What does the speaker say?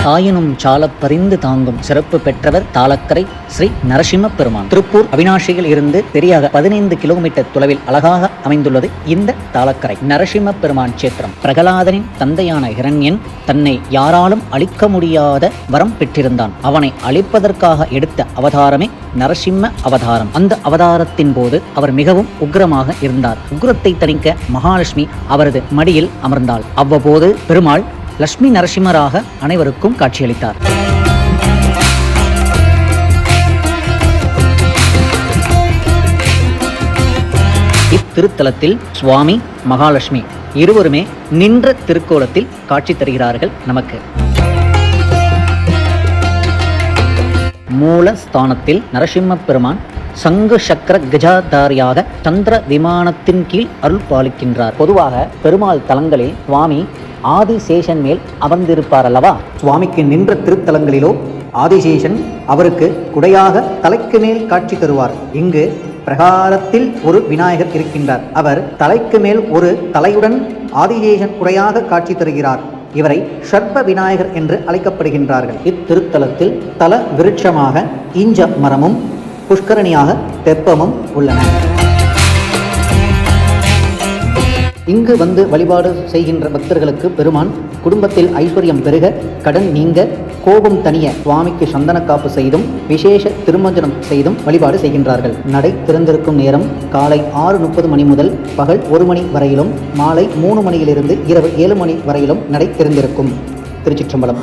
தாயினும் சாலப் பறிந்து தாங்கும் சிறப்பு பெற்றவர் தாளக்கரை ஸ்ரீ நரசிம்ம பெருமான். திருப்பூர் அவினாஷியில் இருந்து சரியாக 15 கிலோமீட்டர் தொலைவில் அழகாக அமைந்துள்ளது இந்த தாளக்கரை நரசிம்ம பெருமான் சேத்திரம். பிரகலாதனின் தந்தையான ஹிரண்யன் தன்னை யாராலும் அழிக்க முடியாத வரம் பெற்றிருந்தான். அவனை அழிப்பதற்காக எடுத்த அவதாரமே நரசிம்ம அவதாரம். அந்த அவதாரத்தின் போது அவர் மிகவும் உக்கிரமாக இருந்தார். உக்கிரத்தை தணிக்க மகாலட்சுமி அவரது மடியில் அமர்ந்தாள். அவ்வப்போது பெருமாள் லட்சுமி நரசிம்மராக அனைவருக்கும் காட்சியளித்தார். இத்திருத்தலத்தில் சுவாமி மகாலட்சுமி இருவருமே நின்ற திருக்கோலத்தில் காட்சி தருகிறார்கள் நமக்கு. மூலஸ்தானத்தில் நரசிம்ம பெருமான் சங்கு சக்கர கஜாதாரியாக சந்திர விமானத்தின் கீழ் அருள் பாலிக்கின்றார். பொதுவாக பெருமாள் தலங்களில் சுவாமி ஆதிசேஷன் மேல் அமர்ந்திருப்பார் அல்லவா? சுவாமிக்கு நின்ற திருத்தலங்களிலோ ஆதிசேஷன் அவருக்கு குடையாக தலைக்கு மேல் காட்சி தருவார். இங்கு பிரகாரத்தில் ஒரு விநாயகர் இருக்கின்றார். அவர் தலைக்கு மேல் ஒரு தலையுடன் ஆதிசேஷன் குடையாக காட்சி தருகிறார். இவரை சர்ப்ப விநாயகர் என்று அழைக்கப்படுகின்றார்கள். இத்திருத்தலத்தில் தல விருட்சமாக ஈஞ்ச மரமும் புஷ்கரணியாக தெப்பமும் உள்ளன. இங்கு வந்து வழிபாடு செய்கின்ற பக்தர்களுக்கு பெருமான் குடும்பத்தில் ஐஸ்வர்யம் பெருக, கடன் நீங்க, கோபம் தணிய சுவாமிக்கு சந்தன காப்பு செய்தும் விசேஷ திருமஞ்சனம் செய்தும் வழிபாடு செய்கின்றார்கள். நடை திறந்திருக்கும் நேரம் காலை 6:30 மணி முதல் பகல் 1 மணி வரையிலும், மாலை 3 மணியிலிருந்து இரவு 7 மணி வரையிலும் நடை திறந்திருக்கும். திருச்சிற்றம்பலம்.